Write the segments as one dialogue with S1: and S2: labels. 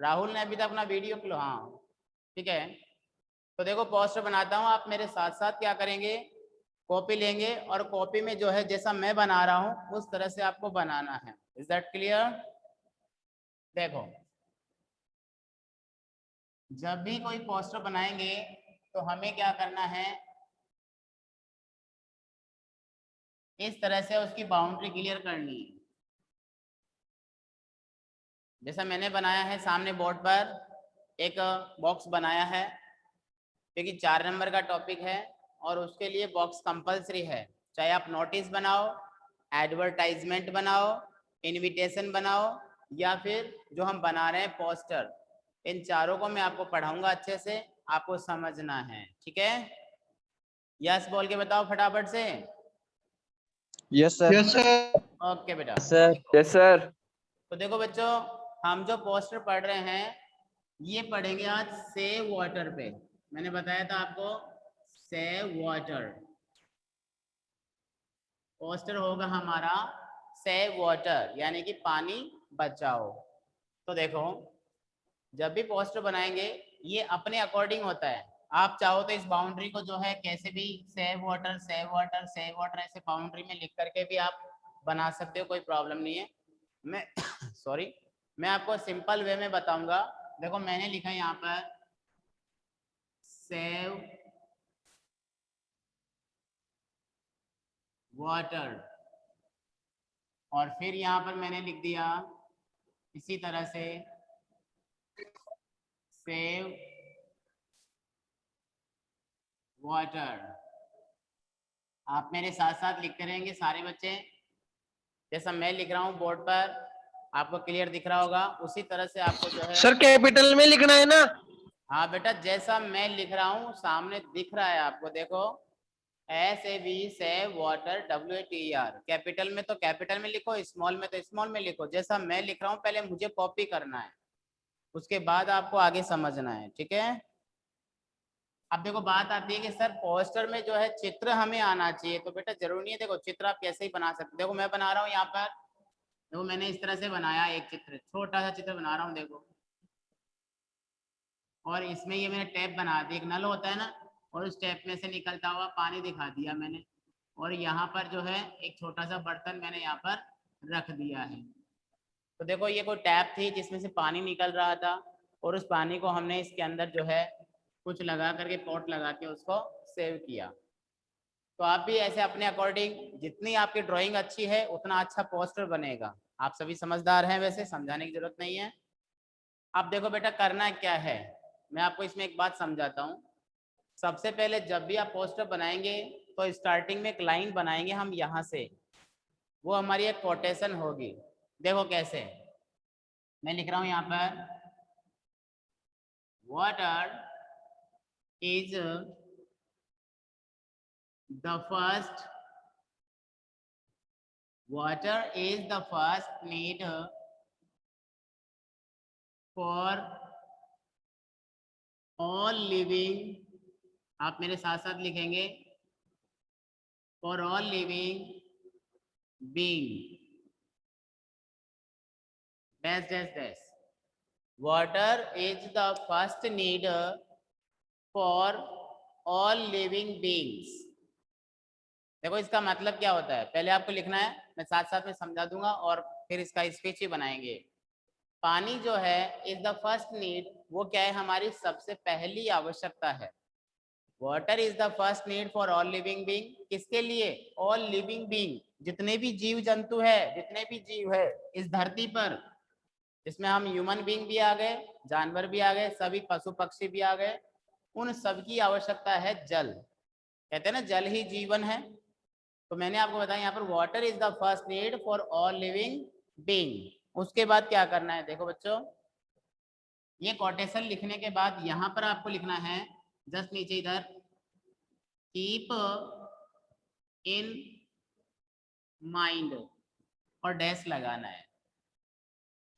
S1: राहुल ने अभी तक अपना वीडियो क्लो, हाँ ठीक है। तो देखो पोस्टर बनाता हूँ, आप मेरे साथ साथ क्या करेंगे, कॉपी लेंगे और कॉपी में जो है जैसा मैं बना रहा हूँ उस तरह से आपको बनाना है। Is that clear? देखो जब भी कोई पोस्टर बनाएंगे तो हमें क्या करना है, इस तरह से उसकी बाउंड्री क्लियर करनी है। जैसा मैंने बनाया है, सामने बोर्ड पर एक बॉक्स बनाया है क्योंकि 4 नंबर का टॉपिक है और उसके लिए बॉक्स कंपलसरी है। चाहे आप नोटिस बनाओ, एडवर्टाइजमेंट बनाओ, इनविटेशन बनाओ या फिर जो हम बना रहे हैं पोस्टर, इन चारों को मैं आपको पढ़ाऊंगा अच्छे से, आपको समझना है। ठीक है, यस बोल के बताओ फटाफट से।
S2: Yes sir.
S3: Yes sir.
S1: Okay बेटा।
S2: Sir yes sir.
S1: तो देखो बच्चों, हम जो पोस्टर पढ़ रहे हैं ये पढ़ेंगे आज सेव वाटर पे। मैंने बताया था आपको सेव वाटर, पोस्टर होगा हमारा सेव वाटर यानी कि पानी बचाओ। तो देखो जब भी पोस्टर बनाएंगे ये अपने अकॉर्डिंग होता है। आप चाहो तो इस बाउंड्री को जो है कैसे भी save water save water save water ऐसे बाउंड्री में लिख करके भी आप बना सकते हो, कोई प्रॉब्लम नहीं है। मैं सॉरी, मैं आपको सिंपल वे में बताऊंगा। देखो मैंने लिखा है यहाँ पर सेव वाटर और फिर यहाँ पर मैंने लिख दिया इसी तरह से सेव वाटर। आप मेरे साथ साथ लिखते रहेंगे सारे बच्चे, जैसा मैं लिख रहा हूँ बोर्ड पर आपको क्लियर दिख रहा होगा उसी तरह से आपको जो है।
S3: सर कैपिटल में लिखना है ना?
S1: हाँ बेटा, जैसा मैं लिख रहा हूँ सामने दिख रहा है आपको, देखो SAV save water WATER। Capital में तो कैपिटल में लिखो, स्मॉल में तो स्मॉल में लिखो। जैसा मैं लिख रहा हूँ पहले मुझे कॉपी करना है, उसके बाद आपको आगे समझना है। ठीक है, अब देखो बात आती है कि सर पोस्टर में जो है चित्र हमें आना चाहिए। तो बेटा जरूरी नहीं है, देखो चित्र आप कैसे ही बना सकते। देखो मैं बना रहा हूँ यहाँ पर, देखो मैंने इस तरह से बनाया एक चित्र, छोटा सा चित्र बना रहा हूँ देखो। और इसमें ये मैंने टैप बना दी, एक नल होता है ना, और उस टैप में से निकलता हुआ पानी दिखा दिया मैंने। और यहाँ पर जो है एक छोटा सा बर्तन मैंने यहाँ पर रख दिया है। तो देखो ये कोई टैप थी जिसमें से पानी निकल रहा था और उस पानी को हमने इसके अंदर जो है कुछ लगा करके पॉट लगा के उसको सेव किया। तो आप भी ऐसे अपने अकॉर्डिंग, जितनी आपकी ड्राइंग अच्छी है उतना अच्छा पोस्टर बनेगा। आप सभी समझदार हैं, वैसे समझाने की जरूरत नहीं है। अब देखो बेटा करना क्या है, मैं आपको इसमें एक बात समझाता हूँ। सबसे पहले जब भी आप पोस्टर बनाएंगे तो स्टार्टिंग में एक लाइन बनाएंगे हम यहाँ से, वो हमारी एक कोटेशन होगी। देखो कैसे, मैं लिख रहा हूँ यहाँ पर water is the first, water is the first need for all living, आप मेरे साथ साथ लिखेंगे for all living being dash dash dash, water is the first need for all living beings। देखो इसका मतलब क्या होता है पहले आपको लिखना है, मैं साथ साथ में समझा दूंगा और फिर इसका स्पीच ही बनाएंगे। पानी जो है इज द फर्स्ट नीड, वो क्या है, हमारी सबसे पहली आवश्यकता है। Water is the first need for all living being, किसके लिए, ऑल लिविंग बीइंग, जितने भी जीव जंतु है, जितने भी जीव है इस धरती पर, जिसमें हम ह्यूमन बीइंग भी आ गए, जानवर भी आ गए, सभी पशु पक्षी भी आ गए, उन सबकी आवश्यकता है जल। कहते हैं ना जल ही जीवन है। तो मैंने आपको बताया यहाँ पर water is the first need for all living being. उसके बाद क्या करना है, देखो बच्चों ये कोटेशन लिखने के बाद यहाँ पर आपको लिखना है जस्ट नीचे इधर, कीप इन माइंड और डैश लगाना है।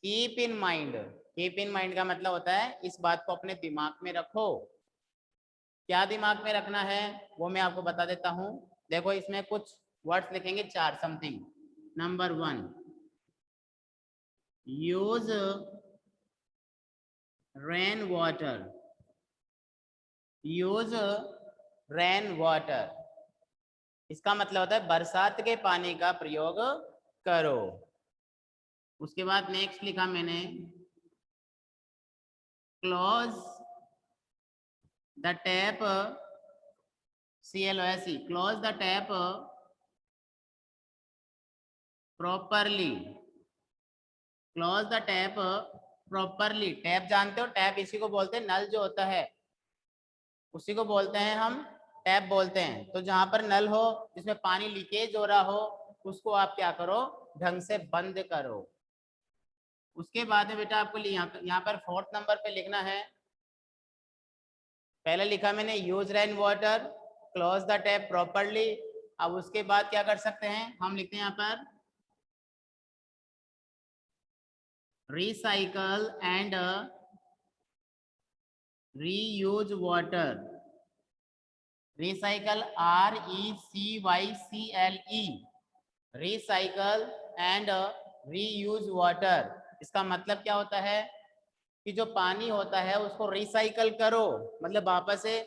S1: Keep in mind, keep in mind का मतलब होता है इस बात को अपने दिमाग में रखो। क्या दिमाग में रखना है वो मैं आपको बता देता हूँ। देखो इसमें कुछ वर्ड्स लिखेंगे 4 something. Number 1, use rain water, use rain water, इसका मतलब होता है बरसात के पानी का प्रयोग करो। उसके बाद नेक्स्ट लिखा मैंने, close the tap, CLOSE, close the tap properly, close the tap properly. Tap जानते हो, टैप इसी को बोलते हैं, नल जो होता है उसी को बोलते हैं हम टैप बोलते हैं। तो जहां पर नल हो, जिसमें पानी लीकेज हो रहा हो, उसको आप क्या करो, ढंग से बंद करो। उसके बाद में बेटा आपको यहाँ पर 4th नंबर पे लिखना है, पहले लिखा मैंने use rain water, close the tap properly. अब उसके बाद क्या कर सकते हैं, हम लिखते हैं यहाँ पर recycle and reuse water, recycle RECYCLE, recycle and reuse water. इसका मतलब क्या होता है कि जो पानी होता है उसको रिसाइकल करो, मतलब वापस से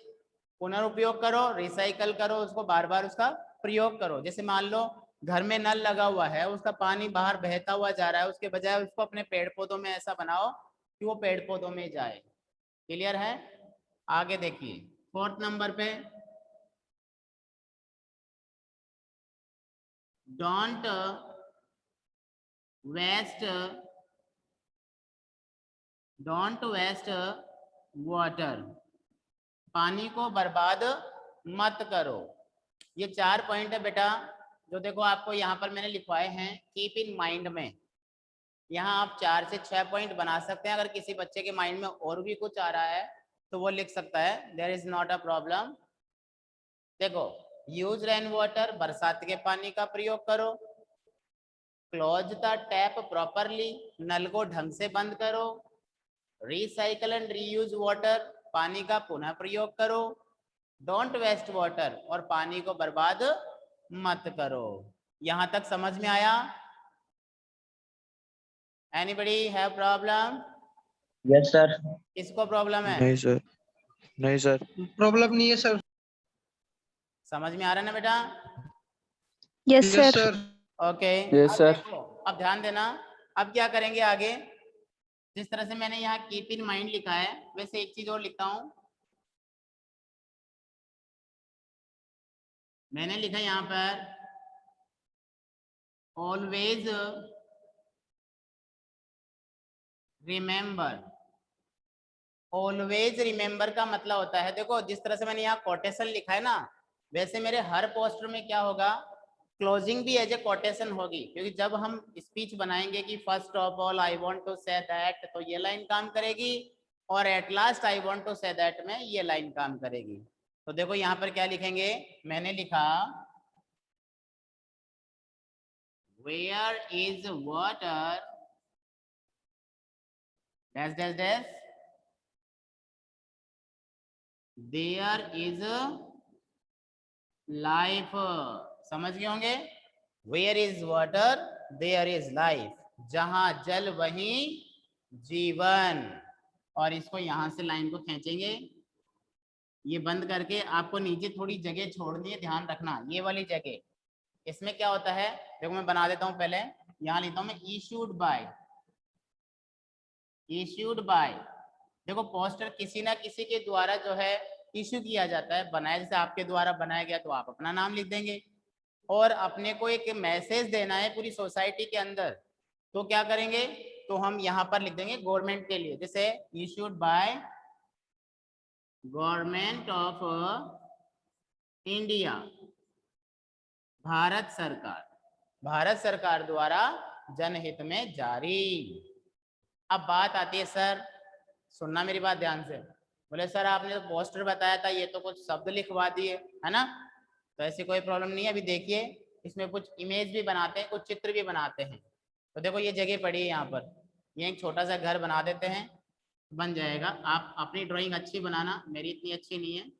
S1: पुनर्उपयोग करो, रिसाइकल करो, उसको बार बार उसका प्रयोग करो। जैसे मान लो घर में नल लगा हुआ है, उसका पानी बाहर बहता हुआ जा रहा है, उसके बजाय उसको अपने पेड़ पौधों में ऐसा बनाओ कि वो पेड़ पौधों में जाए। क्लियर है? आगे देखिए 4th नंबर पे, don't waste, don't waste water, पानी को बर्बाद मत करो। ये 4 पॉइंट है बेटा, जो देखो आपको यहाँ पर मैंने लिखवाए हैं, कीप इन माइंड में। यहाँ आप 4 से 6 पॉइंट बना सकते हैं। अगर किसी बच्चे के माइंड में और भी कुछ आ रहा है तो वो लिख सकता है, there is not a problem. देखो, यूज रेन वाटर, बरसात के पानी का प्रयोग करो, क्लोज द टैप प्रॉपरली, नल को ढंग से बंद करो, रिसाइकल एंड रीयूज वाटर, पानी का पुनः प्रयोग करो, डोंट वेस्ट वाटर, और पानी को बर्बाद मत करो। यहां तक समझ में आया? Anybody have problem?
S2: Yes sir.
S1: किसको प्रॉब्लम है?
S2: नहीं सर, नहीं सर।
S3: प्रॉब्लम नहीं है सर।
S1: समझ में आ रहा है ना बेटा?
S4: Yes
S3: yes
S4: sir.
S3: Sir.
S1: Okay.
S2: Yes,
S1: अब
S2: sir.
S1: देखो, अब ध्यान देना, अब क्या करेंगे आगे। जिस तरह से मैंने यहाँ कीप इन माइंड लिखा है, वैसे एक चीज और लिखता हूं। मैंने लिखा यहाँ पर ऑलवेज रिमेंबर। ऑलवेज रिमेंबर का मतलब होता है, देखो जिस तरह से मैंने यहाँ कोटेशन लिखा है ना, वैसे मेरे हर पोस्टर में क्या होगा, क्लोजिंग भी एज ए कोटेशन होगी। क्योंकि जब हम स्पीच बनाएंगे कि first of all I want to say that, तो ये लाइन काम करेगी, और at last I want to say that में ये लाइन काम करेगी। तो देखो यहाँ पर क्या लिखेंगे, मैंने लिखा where is water dash dash dash, there is life. समझ गए होंगे, where is water there is life, जहां जल वहीं जीवन। और इसको यहां से लाइन को खींचेंगे, ये बंद करके आपको नीचे थोड़ी जगह छोड़नी है, ध्यान रखना ये वाली जगह। इसमें क्या होता है, देखो मैं बना देता हूं, पहले यहां लिखता हूं मैं इशूड बाय, इशूड बाय। देखो पोस्टर किसी ना किसी के द्वारा जो है इशू किया जाता है, बनाया, जैसे आपके द्वारा बनाया गया तो आप अपना नाम लिख देंगे। और अपने को एक मैसेज देना है पूरी सोसाइटी के अंदर, तो क्या करेंगे, तो हम यहाँ पर लिख देंगे गवर्नमेंट के लिए, जैसे issued by government of India, Bharat सरकार, भारत सरकार द्वारा जनहित में जारी। अब बात आती है, सर सुनना मेरी बात ध्यान से, बोले सर आपने तो पोस्टर बताया था, ये तो कुछ शब्द लिखवा दिए है ना। तो ऐसी कोई प्रॉब्लम नहीं है, अभी देखिए इसमें कुछ इमेज भी बनाते हैं, कुछ चित्र भी बनाते हैं। तो देखो ये जगह पड़ी है यहाँ पर, ये एक छोटा सा घर बना देते हैं, बन जाएगा। आप अपनी ड्राइंग अच्छी बनाना, मेरी इतनी अच्छी नहीं है।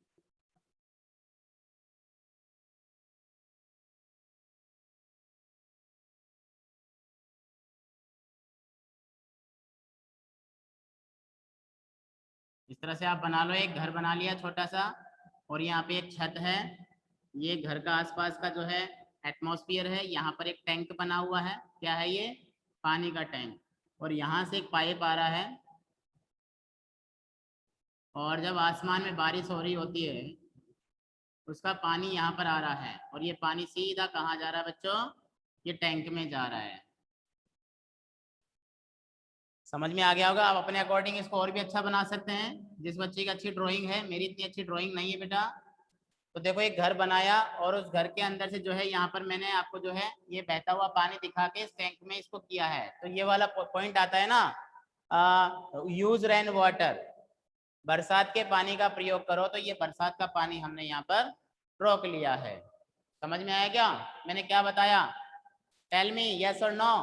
S1: इस तरह से आप बना लो, एक घर बना लिया छोटा सा, और यहाँ पे एक छत है, ये घर का आसपास का जो है एटमॉस्फेयर है। यहाँ पर एक टैंक बना हुआ है, क्या है ये? पानी का टैंक। और यहाँ से एक पाइप आ रहा है, और जब आसमान में बारिश हो रही होती है उसका पानी यहाँ पर आ रहा है, और ये पानी सीधा कहाँ जा रहा है बच्चों? ये टैंक में जा रहा है। समझ में आ गया होगा। आप अपने अकॉर्डिंग इसको और भी अच्छा बना सकते हैं। जिस बच्चे की अच्छी ड्राइंग है, मेरी इतनी अच्छी ड्राइंग नहीं है बेटा, तो देखो एक घर बनाया, और उस घर के अंदर से जो है यहाँ पर मैंने आपको जो है ये बहता हुआ पानी दिखा के इस टैंक में इसको किया है। तो ये वाला पॉइंट आता है ना, यूज रेन वाटर, बरसात के पानी का प्रयोग करो। तो ये बरसात का पानी हमने यहाँ पर रोक लिया है। समझ में आया क्या मैंने क्या बताया? टेल मी यस और no.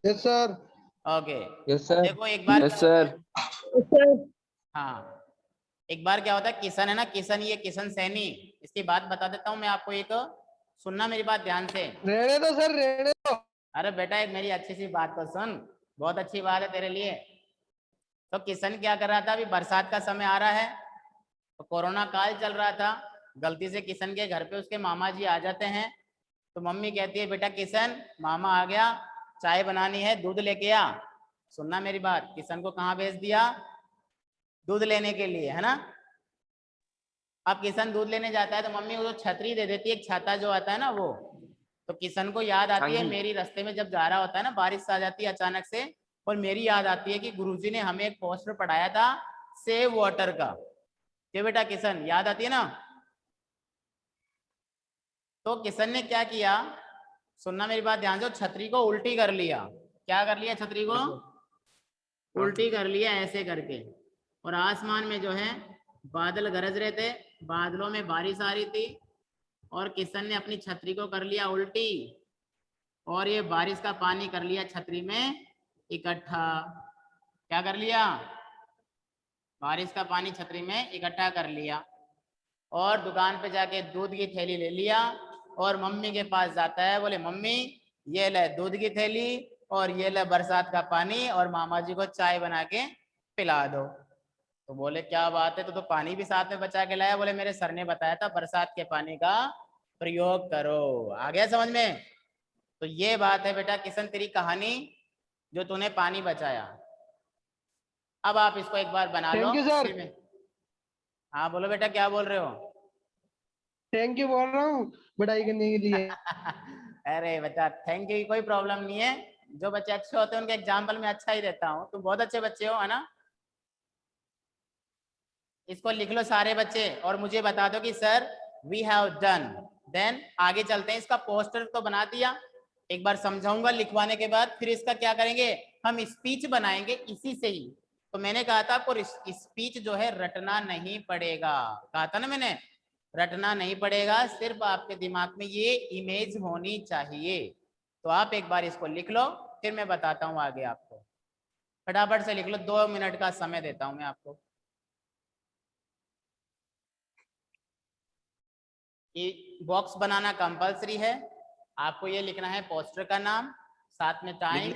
S3: Yes sir.
S1: Okay.
S2: Yes sir.
S1: देखो एक बार
S2: यस सर।
S1: हाँ, एक बार क्या होता है, किशन है ना, किशन, ये किशन सैनी, इसकी बात बता देता हूँ मैं आपको एक, सुनना मेरी बात ध्यान से।
S3: रहने दो सर, रहने दो।
S1: अरे बेटा एक मेरी अच्छी सी बात तो सुन, बहुत अच्छी बात है तेरे लिए। तो किशन क्या कर रहा था, अभी बरसात का समय आ रहा है, तो कोरोना काल चल रहा था, गलती से किशन के घर पे उसके मामा जी आ जाते हैं। तो मम्मी कहती है बेटा किशन मामा आ गया, चाय बनानी है, दूध लेके आ। सुनना मेरी बात, किशन को कहाँ भेज दिया? दूध लेने के लिए, है ना। अब किशन दूध लेने जाता है तो मम्मी वो छतरी दे देती है, एक छाता जो आता है ना वो। तो किशन को याद आती है, मेरी रास्ते में जब जा रहा होता है ना, बारिश आ जाती है अचानक से, और मेरी याद आती है कि गुरुजी ने हमें एक पोस्टर पढ़ाया था सेव वाटर का। ये बेटा किशन याद आती है ना। तो किशन ने क्या किया, सुनना मेरी बात ध्यान से, छतरी को उल्टी कर लिया। क्या कर लिया? छतरी को उल्टी कर लिया ऐसे करके, और आसमान में जो है बादल गरज रहे थे, बादलों में बारिश आ रही थी, और किशन ने अपनी छतरी को कर लिया उल्टी, और ये बारिश का पानी कर लिया छतरी में इकट्ठा। क्या कर लिया? बारिश का पानी छतरी में इकट्ठा कर लिया, और दुकान पे जाके दूध की थैली ले लिया, और मम्मी के पास जाता है, बोले मम्मी ये ले दूध की थैली, और ये ले बरसात का पानी, और मामा जी को चाय बना के पिला दो। तो बोले क्या बात है, तो पानी भी साथ में बचा के लाया। बोले मेरे सर ने बताया था बरसात के पानी का प्रयोग करो। आ गया समझ में? तो ये बात है बेटा किशन, तेरी कहानी जो तूने पानी बचाया। अब आप इसको एक बार बना लो।
S3: Thank you sir.
S1: फिर मैं, हाँ बोलो बेटा, क्या बोल रहे हो?
S3: थैंक यू बोल रहा हूँ पढ़ाई करने के लिए।
S1: अरे बेटा थैंक यू की कोई प्रॉब्लम नहीं है, जो बच्चे अच्छे होते हैं उनके एग्जाम्पल में अच्छा ही देता हूँ। तुम बहुत अच्छे बच्चे हो, है ना। इसको लिख लो सारे बच्चे, और मुझे बता दो कि sir we have done. Then आगे चलते हैं। इसका पोस्टर तो बना दिया, एक बार समझाऊंगा लिखवाने के बाद, फिर इसका क्या करेंगे, हम स्पीच बनाएंगे इसी से ही। तो मैंने कहा था आपको स्पीच जो है रटना नहीं पड़ेगा, कहा था ना मैंने, रटना नहीं पड़ेगा, सिर्फ आपके दिमाग में ये इमेज होनी चाहिए। तो आप एक बार इसको लिख लो, फिर मैं बताता हूँ आगे आपको। फटाफट से लिख लो, 2 मिनट का समय देता हूँ मैं आपको। ये बॉक्स बनाना कंपलसरी है, आपको ये लिखना है पोस्टर का नाम, साथ में टाइम,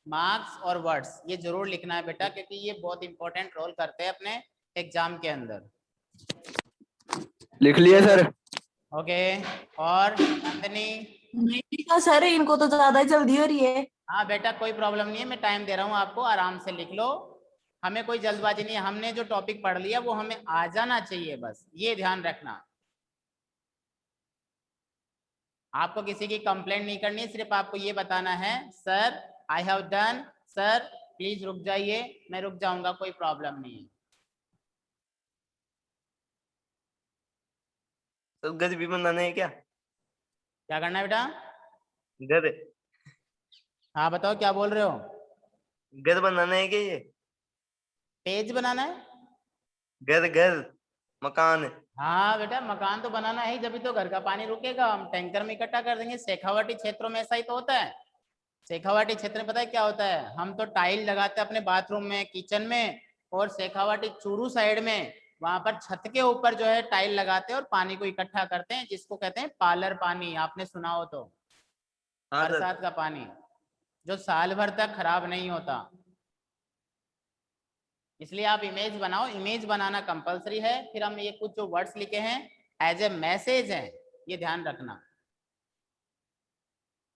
S1: मार्क्स और वर्ड्स, ये जरूर लिखना है बेटा, क्योंकि ये बहुत इंपॉर्टेंट रोल करते हैं अपने एग्जाम के अंदर।
S2: लिख लिए सर।
S1: ओके। और नंदिनी?
S4: नहीं सर, इनको तो ज्यादा जल्दी हो रही है।
S1: हाँ बेटा कोई प्रॉब्लम नहीं है, मैं टाइम दे रहा हूँ आपको, आराम से लिख लो, हमें कोई जल्दबाजी नहीं है। हमने जो टॉपिक पढ़ लिया वो हमें आ जाना चाहिए, बस ये ध्यान रखना। आपको किसी की कंप्लेंट नहीं करनी, सिर्फ आपको ये बताना है sir I have done, sir please रुक जाइए, मैं रुक जाऊंगा, कोई प्रॉब्लम नहीं है।
S5: तो गद भी बनाना है क्या?
S1: क्या करना है बेटा?
S5: गद
S1: हाँ बताओ क्या बोल रहे हो?
S5: गद बनाना है क्या ये?
S1: पेज बनाना है?
S5: घर घर मकान।
S1: हाँ बेटा मकान तो बनाना है, जब तो घर का पानी रुकेगा, हम टैंकर में इकट्ठा कर देंगे। शेखावाटी क्षेत्रों में ऐसा ही तो होता है। शेखावाटी क्षेत्र में पता है क्या होता है, हम तो टाइल लगाते हैं अपने बाथरूम में, किचन में, और शेखावाटी चूरू साइड में वहां पर छत के ऊपर जो है टाइल लगाते हैं और पानी को इकट्ठा करते हैं, जिसको कहते हैं पालर पानी, आपने सुना हो तो।
S5: हाँ सर।
S1: बरसात का पानी जो साल भर तक खराब नहीं होता। इसलिए आप इमेज बनाओ, इमेज बनाना कंपलसरी है। फिर हम ये कुछ जो वर्ड्स लिखे हैं एज ए मैसेज है, ये ध्यान रखना।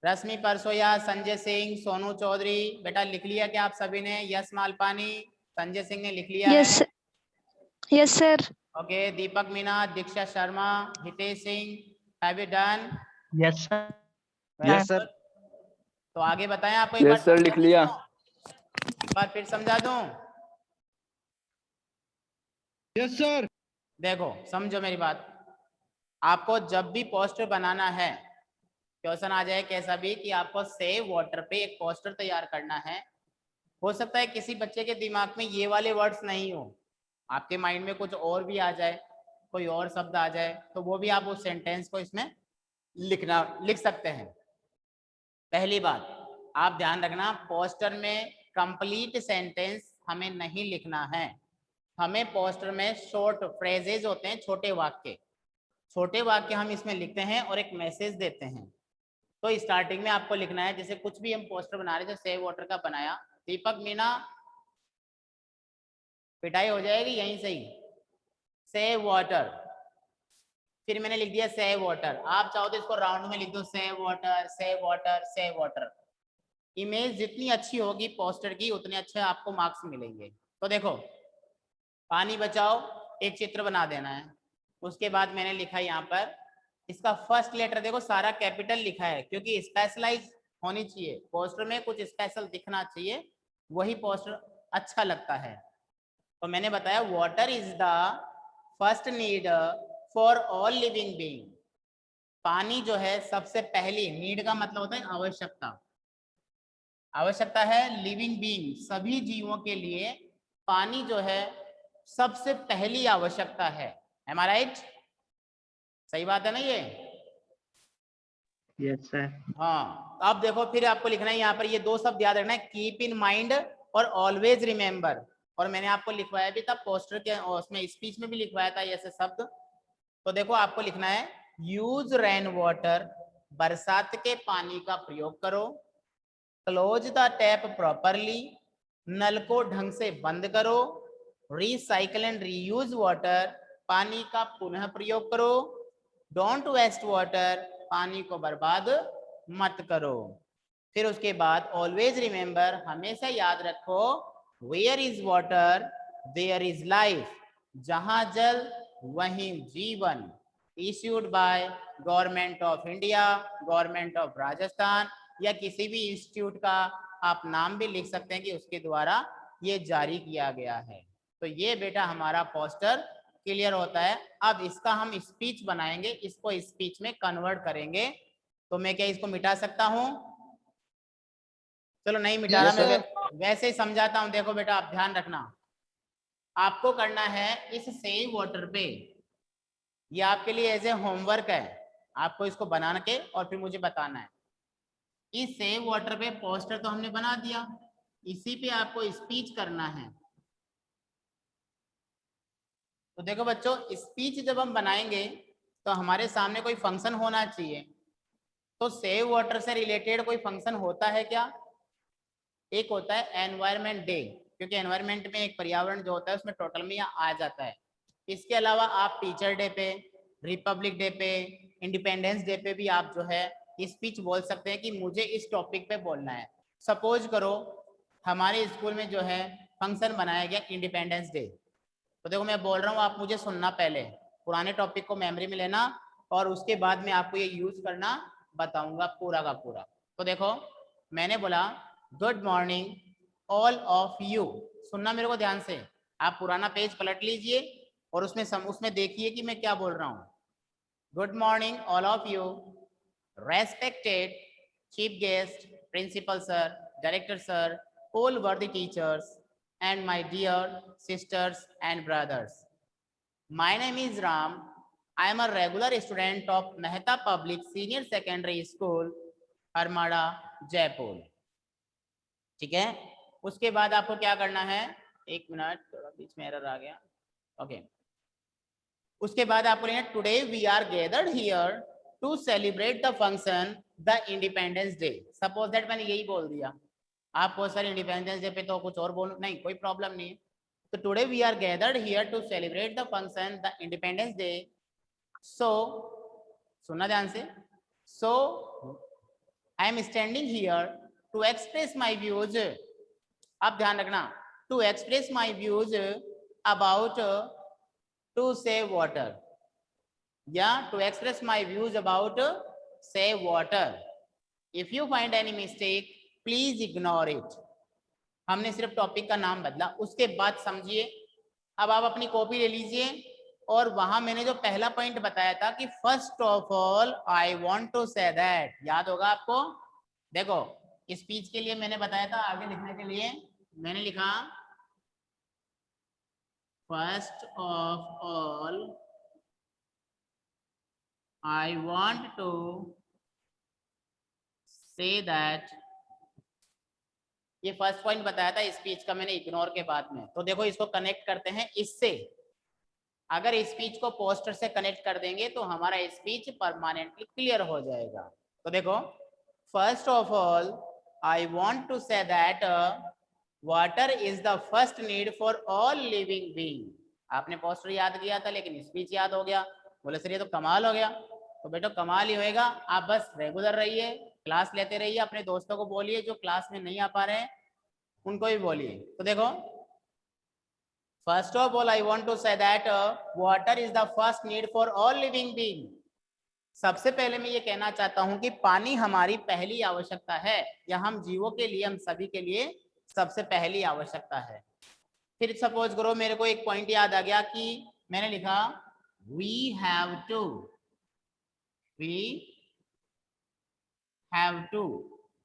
S1: रश्मि परसोया, संजय सिंह, सोनू चौधरी, बेटा लिख लिया क्या आप सभी ने? यश मालपानी, संजय सिंह ने लिख लिया
S6: Yes,
S1: है?
S6: yes, sir.
S1: Okay, Deepak Meena, Diksha Sharma, Hitesh Singh, have you done?
S3: Yes, sir.
S2: Yes, sir.
S1: तो आगे बताएं, आपको एक बार
S2: Yes, sir,
S1: समझा
S2: लिख लिया।
S1: दूं? एक बार फिर समझा दूं?
S3: Yes, sir.
S1: देखो समझो मेरी बात, आपको जब भी पोस्टर बनाना है, क्वेश्चन आ जाए कैसा भी कि आपको सेव वाटर पे एक पोस्टर तैयार करना है, हो सकता है किसी बच्चे के दिमाग में ये वाले वर्ड्स नहीं हो, आपके माइंड में कुछ और भी आ जाए, कोई और शब्द आ जाए, तो वो भी आप उस सेंटेंस को इसमें लिख सकते हैं। पहली बात आप ध्यान रखना, पोस्टर में कंप्लीट सेंटेंस हमें नहीं लिखना है, हमें पोस्टर में शॉर्ट फ्रेजेज होते हैं, छोटे वाक्य हम इसमें लिखते हैं और एक मैसेज देते हैं। तो स्टार्टिंग में आपको लिखना है, जैसे कुछ भी हम पोस्टर बना रहे थे, सेव वाटर का बनाया, दीपक मीना पिटाई हो जाएगी यहीं से ही, सेव वाटर, फिर मैंने लिख दिया सेव वाटर। आप चाहो तो इसको राउंड में लिख दो, save water save water save water. Image जितनी अच्छी होगी पोस्टर की उतने अच्छे आपको मार्क्स मिलेंगे। तो देखो, पानी बचाओ एक चित्र बना देना है, उसके बाद मैंने लिखा यहाँ पर, इसका फर्स्ट लेटर देखो सारा कैपिटल लिखा है, क्योंकि स्पेशलाइज होनी चाहिए, पोस्टर में कुछ स्पेशल दिखना चाहिए, वही पोस्टर अच्छा लगता है। तो मैंने बताया water is the first need for all living being. पानी जो है सबसे पहली, नीड का मतलब होता है आवश्यकता, आवश्यकता है लिविंग बीइंग, सभी जीवों के लिए पानी जो है सबसे पहली आवश्यकता है। एम आई राइट? सही बात है ना ये?
S3: Yes, sir.
S1: हाँ, अब देखो फिर आपको लिखना है यहाँ पर, ये दो शब्द याद रखना है, कीप इन माइंड और ऑलवेज रिमेम्बर। और मैंने आपको लिखवाया भी था पोस्टर के, उसमें स्पीच में भी लिखवाया था ऐसे शब्द। तो देखो आपको लिखना है, यूज रेन वाटर, बरसात के पानी का प्रयोग करो, क्लोज द टैप प्रॉपरली, नल को ढंग से बंद करो, रिसाइकल एंड रीयूज वाटर, पानी का पुनः प्रयोग करो, डोंट वेस्ट वाटर, पानी को बर्बाद मत करो। फिर उसके बाद ऑलवेज रिमेम्बर, हमेशा याद रखो, where is water there is life, जहां जल वहीं जीवन। Issued by government of India, government of Rajasthan, या किसी भी इंस्टीट्यूट का आप नाम भी लिख सकते हैं कि उसके द्वारा ये जारी किया गया है। तो ये बेटा हमारा पोस्टर क्लियर होता है। अब इसका हम स्पीच बनाएंगे, इसको स्पीच में कन्वर्ट करेंगे। तो मैं क्या इसको मिटा सकता हूं? चलो नहीं मिटा रहा, मैं वैसे ही समझाता हूं। देखो बेटा आप ध्यान रखना, आपको करना है इस सेव वाटर पे, ये आपके लिए एज ए होमवर्क है, आपको इसको बना के और फिर मुझे बताना है। इस सेव वाटर पे पोस्टर तो हमने बना दिया, इसी पे आपको स्पीच करना है। तो देखो बच्चों, स्पीच जब हम बनाएंगे तो हमारे सामने कोई फंक्शन होना चाहिए। तो सेव वाटर से रिलेटेड कोई फंक्शन होता है क्या? एक होता है एनवायरनमेंट डे, क्योंकि एनवायरनमेंट में एक पर्यावरण जो होता है उसमें टोटल में आ जाता है। इसके अलावा आप टीचर डे पे, रिपब्लिक डे पे, इंडिपेंडेंस डे पे भी आप जो है स्पीच बोल सकते हैं कि मुझे इस टॉपिक पे बोलना है। सपोज करो हमारे स्कूल में जो है फंक्शन बनाया गया इंडिपेंडेंस डे, तो देखो मैं बोल रहा हूँ, आप मुझे सुनना, पहले पुराने टॉपिक को मेमोरी में लेना और उसके बाद में आपको ये यूज करना बताऊंगा पूरा का पूरा। तो देखो मैंने बोला good morning all of you, सुनना मेरे को ध्यान से, आप पुराना पेज पलट लीजिए और उसमें देखिए कि मैं क्या बोल रहा हूँ। Good morning all of you, respected chief guest, principal sir, director sir, all worthy teachers and my dear sisters and brothers. My name is Ram. I am a regular student of Mehta Public Senior Secondary School, Harmada, Jaipur. ठीक है, उसके बाद आपको क्या करना है, एक minute थोड़ा बीच में एरर आ गया। ओके, उसके बाद आपको लेना, today we are gathered here to celebrate the function the independence day. Suppose that मैंने यही बोल दिया, आप बहुत सारे इंडिपेंडेंस डे पे तो कुछ और बोलो, नहीं कोई प्रॉब्लम नहीं है, So today we are gathered here to celebrate the function, the Independence Day. So, सुनना ध्यान से. So, I am standing here to express my views. अब ध्यान रखना. To express my views about to save water. Yeah, to express my views about save water. If you find any mistake, please ignore it. हमने सिर्फ topic का नाम बदला, उसके बाद समझिए. अब आप अपनी कॉपी ले लीजिए और वहां मैंने जो पहला पॉइंट बताया था कि first of all I want to say that, याद होगा आपको. देखो स्पीच के लिए मैंने बताया था, आगे लिखने के लिए मैंने लिखा first of all I want to say that. ये फर्स्ट पॉइंट बताया था स्पीच का मैंने इग्नोर के बाद में. तो देखो इसको कनेक्ट करते हैं इससे. अगर स्पीच को पोस्टर से कनेक्ट कर देंगे तो हमारा स्पीच परमानेंटली क्लियर हो जाएगा. तो देखो first of all I want to say that water is the first need for all living being. आपने पोस्टर याद किया था लेकिन स्पीच याद हो गया. बोले सर ये तो कमाल हो गया. तो बेटा कमाल ही होएगा. आप बस रेगुलर रहिए, क्लास लेते रहिए, अपने दोस्तों को बोलिए जो क्लास में नहीं आ पा रहे हैं उनको भी बोलिए. तो देखो first of all I want to say that water is the first need for all living being. सबसे पहले मैं ये कहना चाहता हूं कि पानी हमारी पहली आवश्यकता है, या हम जीवों के लिए, हम सभी के लिए सबसे पहली आवश्यकता है. फिर सपोज करो मेरे को एक पॉइंट याद आ गया कि मैंने लिखा वी हैव टू.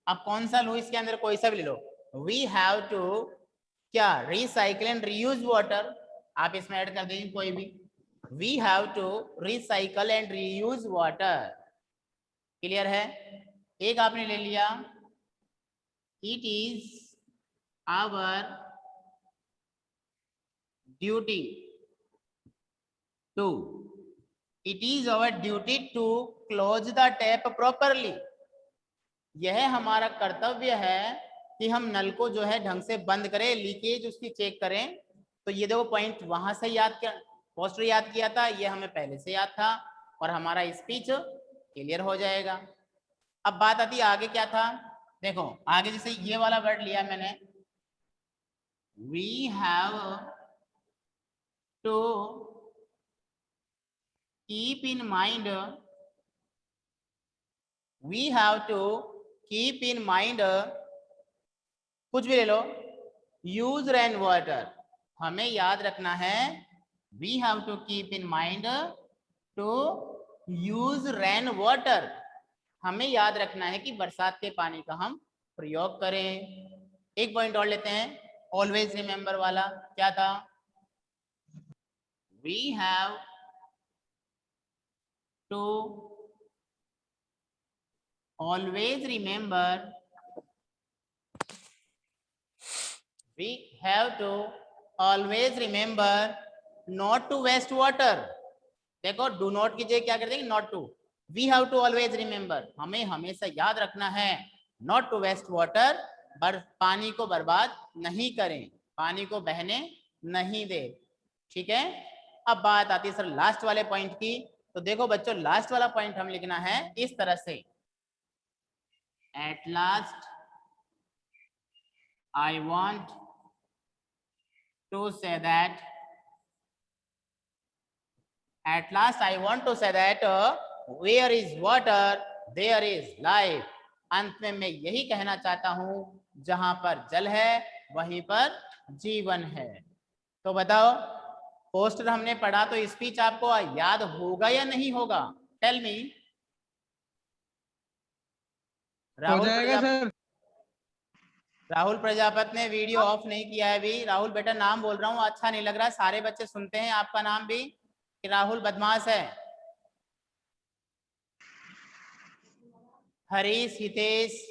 S1: अब कौन सा लो इसके अंदर, कोई सा भी ले लो. वी हैव टू क्या, रिसाइकल एंड रीयूज वाटर. आप इसमें ऐड कर देंगे कोई भी. We have to recycle and reuse water. Clear है. एक आपने ले लिया it is our duty to. It is our duty to close the tap properly. यह हमारा कर्तव्य है कि हम नल को जो है ढंग से बंद करें, लीकेज उसकी चेक करें. तो ये देखो पॉइंट वहां से याद किया, पोस्टर याद किया था, ये हमें पहले से याद था और हमारा स्पीच क्लियर हो जाएगा. अब बात आती है आगे क्या था. देखो आगे जैसे ये वाला वर्ड लिया मैंने, we have to keep in mind, we have to keep in mind, कुछ भी ले लो, यूज रेन वाटर. हमें याद रखना है we have to keep in mind to use rain water. हमें याद रखना है कि बरसात के पानी का हम प्रयोग करें. एक पॉइंट और लेते हैं, ऑलवेज रिमेंबर वाला. क्या था, we have to always remember, we have to always remember not to waste water. देखो do not की जगह क्या कर देंगे, not to. we have to always remember, हमें हमेशा याद रखना है not to waste water, पानी को बर्बाद नहीं करें, पानी को बहने नहीं दे. ठीक है. अब बात आती है सर लास्ट वाले पॉइंट की. तो देखो बच्चों लास्ट वाला पॉइंट हम लिखना है इस तरह से, at last I want to say that, at last I want to say that where is water there is life. अंत में मैं यही कहना चाहता हूं जहां पर जल है वहीं पर जीवन है. तो बताओ पोस्टर हमने पढ़ा तो स्पीच आपको याद होगा या नहीं होगा, टेल मी.
S3: हो जाएगा सर.
S1: राहुल प्रजापति ने वीडियो ऑफ नहीं किया है अभी. राहुल बेटा नाम बोल रहा हूँ, अच्छा नहीं लग रहा, सारे बच्चे सुनते हैं आपका नाम भी कि राहुल बदमाश है. हरीश, हितेश,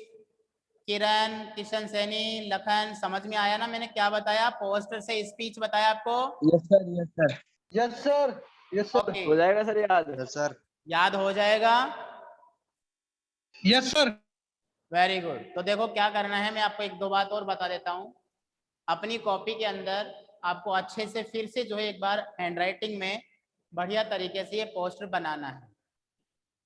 S1: किरण, किशन सैनी, लखन, समझ में आया ना मैंने क्या बताया, पोस्टर से स्पीच बताया आपको.
S2: Yes sir, yes sir,
S3: yes sir, yes sir.
S1: Okay,
S2: हो जाएगा सर याद.
S7: Yes sir.
S1: याद हो जाएगा.
S3: Yes sir.
S1: Very good. तो देखो क्या करना है, मैं आपको एक दो बात और बता देता हूं. अपनी कॉपी के अंदर आपको अच्छे से फिर से जो है एक बार हैंडराइटिंग में बढ़िया तरीके से ये पोस्टर बनाना है।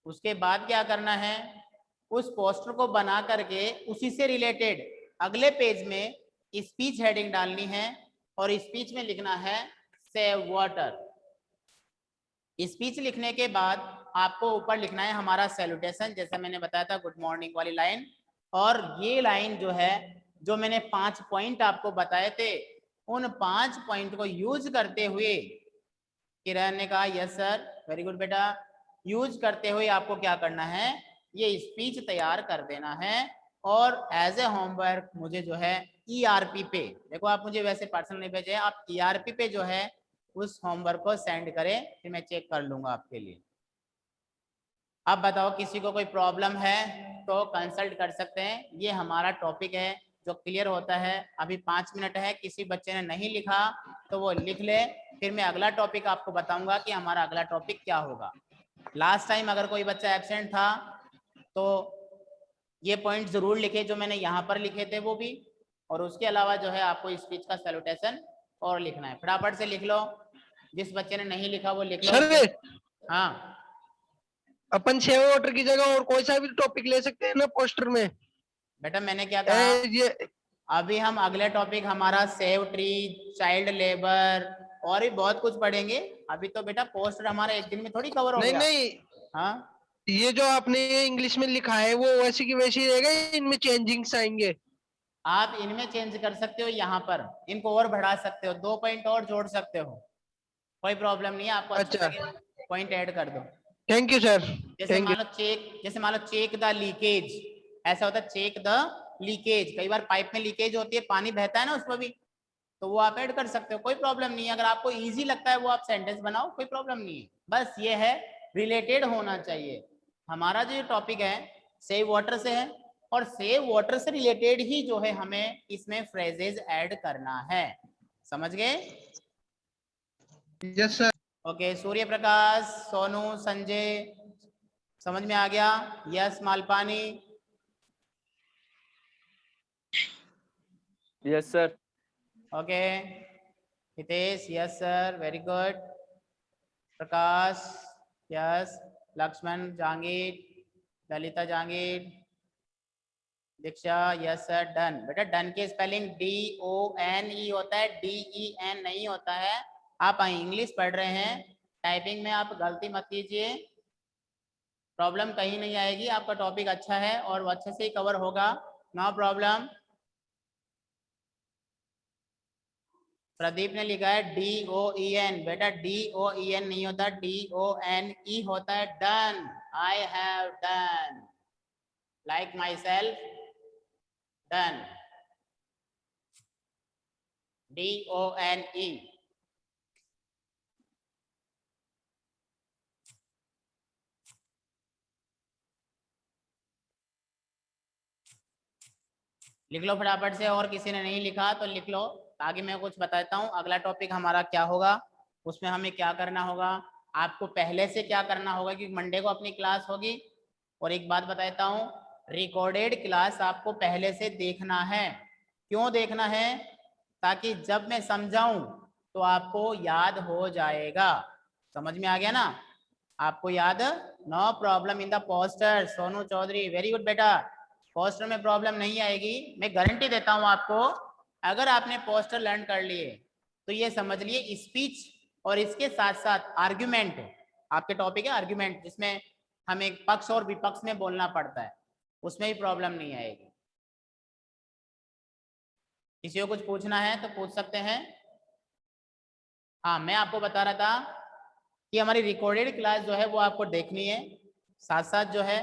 S1: उसके बाद क्या करना है, उस पोस्टर को बना करके उसी से रिलेटेड अगले पेज में स्पीच हेडिंग डालनी है और स्पीच में लिखना है सेव वाटर। स्पीच लिखने के बाद आपको ऊपर लिखना है हमारा सैल्यूटेशन, जैसे मैंने बताया था गुड मॉर्निंग वाली लाइन। और ये लाइन जो है, जो मैंने 5 पॉइंट आपको बताए थे, उन 5 पॉइंट को यूज करते हुए, किरण ने कहा यस सर, वेरी गुड बेटा, यूज करते हुए आपको क्या करना है, ये स्पीच तैयार कर देना है। और एज ए होमवर्क मुझे जो है ERP पे, देखो आप मुझे वैसे पर्सनल नहीं भेजे, आप ERP पे जो है उस होमवर्क को सेंड करें, फिर मैं चेक कर लूंगा आपके लिए। अब बताओ किसी को कोई प्रॉब्लम है तो कंसल्ट कर सकते हैं। ये हमारा टॉपिक है जो क्लियर होता है। अभी 5 मिनट है, किसी बच्चे ने नहीं लिखा तो वो लिख ले, फिर मैं अगला टॉपिक आपको बताऊंगा कि हमारा अगला टॉपिक क्या होगा। लास्ट टाइम अगर कोई बच्चा एब्सेंट था तो ये पॉइंट जरूर लिखे जो मैंने यहाँ पर लिखे थे वो भी, और उसके अलावा जो है आपको स्पीच का सैल्यूटेशन और लिखना है। फटाफट से लिख लो, जिस बच्चे ने नहीं लिखा वो लिख लो।
S3: सर
S1: हाँ
S3: अपन सेव वाटर की जगह और कोई सा भी टॉपिक ले सकते हैं ना पोस्टर में।
S1: बेटा मैंने क्या कहा,
S3: ये
S1: अभी हम अगले टॉपिक हमारा सेव ट्री, चाइल्ड लेबर और भी बहुत कुछ पढ़ेंगे। अभी तो बेटा पोस्टर हमारा एक दिन में थोड़ी कवर हो
S3: नहीं
S1: गया।
S3: नहीं,
S1: हाँ
S3: ये जो आपने इंग्लिश में लिखा है वो वैसे की वैसे रहेगा, इनमें चेंजिंग्स आएंगे?
S1: आप इनमें चेंज कर सकते हो, यहाँ पर इनको और बढ़ा सकते हो, 2 पॉइंट और जोड़ सकते हो, कोई प्रॉब्लम नहीं है। आपको अच्छा
S3: अच्छा,
S1: पॉइंट ऐड कर दो।
S3: थैंक यू सर,
S1: जैसे
S3: थैंक यू।
S1: मान लो चेक द लीकेज, ऐसा होता है चेक द लीकेज। कई बार पाइप में लीकेज होती है, पानी बहता है ना उसमें भी, तो वो आप ऐड कर सकते हो, कोई प्रॉब्लम नहीं है। अगर आपको इजी लगता है वो आप सेंटेंस बनाओ, कोई प्रॉब्लम नहीं है। बस ये है रिलेटेड होना चाहिए। हमारा जो टॉपिक है सेव वाटर से है, और सेव वाटर से रिलेटेड ही जो है हमें इसमें फ्रेजेस ऐड करना है। समझ गए?
S3: Yes sir.
S1: Okay, Surya Prakash, Sonu, Sanjay, समझ में आ गया? Yes Malpani,
S2: yes sir.
S1: Okay, Hitesh yes sir, very good, Prakash yes, Laxman, Jahangir, Lalita Jahangir, Diksha yes sir, done. बेटा डन की स्पेलिंग DONE होता है, DEN नहीं होता है। आप इंग्लिश पढ़ रहे हैं, टाइपिंग में आप गलती मत कीजिए, प्रॉब्लम कहीं नहीं आएगी। आपका टॉपिक अच्छा है और वो अच्छे से ही कवर होगा, नो प्रॉब्लम। प्रदीप ने लिखा है DOEN, बेटा DOEN नहीं होता, DONE होता है, done. I have done, like my self, done, DONE। लिख लो फटाफट से, और किसी ने नहीं लिखा तो लिख लो, आगे मैं कुछ बताता हूँ। अगला टॉपिक हमारा क्या होगा, उसमें हमें क्या करना होगा, आपको पहले से क्या करना होगा, क्योंकि मंडे को अपनी क्लास होगी। और एक बात बताता हूँ, रिकॉर्डेड क्लास आपको पहले से देखना है। क्यों देखना है? ताकि जब मैं समझाऊं तो आपको याद हो जाएगा। समझ में आ गया ना? आपको याद, no problem in the poster. Sonu Chaudhary, very good बेटा, पोस्टर में प्रॉब्लम नहीं आएगी, मैं गारंटी देता हूं आपको। अगर आपने पोस्टर लर्न कर लिए तो ये समझ लिए स्पीच और इसके साथ साथ आर्ग्यूमेंट, आपके टॉपिक है आर्ग्यूमेंट, जिसमें हमें पक्ष और विपक्ष में बोलना पड़ता है, उसमें भी प्रॉब्लम नहीं आएगी। किसी को कुछ पूछना है तो पूछ सकते हैं। हाँ, मैं आपको बता रहा था कि हमारी रिकॉर्डेड क्लास जो है वो आपको देखनी है, साथ साथ जो है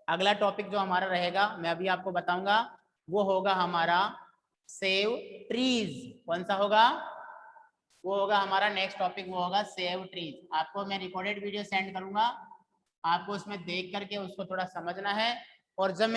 S1: अगला टॉपिक जो हमारा रहेगा मैं अभी आपको बताऊंगा, वो होगा हमारा सेव ट्रीज। कौन सा होगा? वो होगा हमारा नेक्स्ट टॉपिक, वो होगा सेव ट्रीज। आपको मैं रिकॉर्डेड वीडियो सेंड करूंगा, आपको उसमें देख करके उसको थोड़ा समझना है, और जब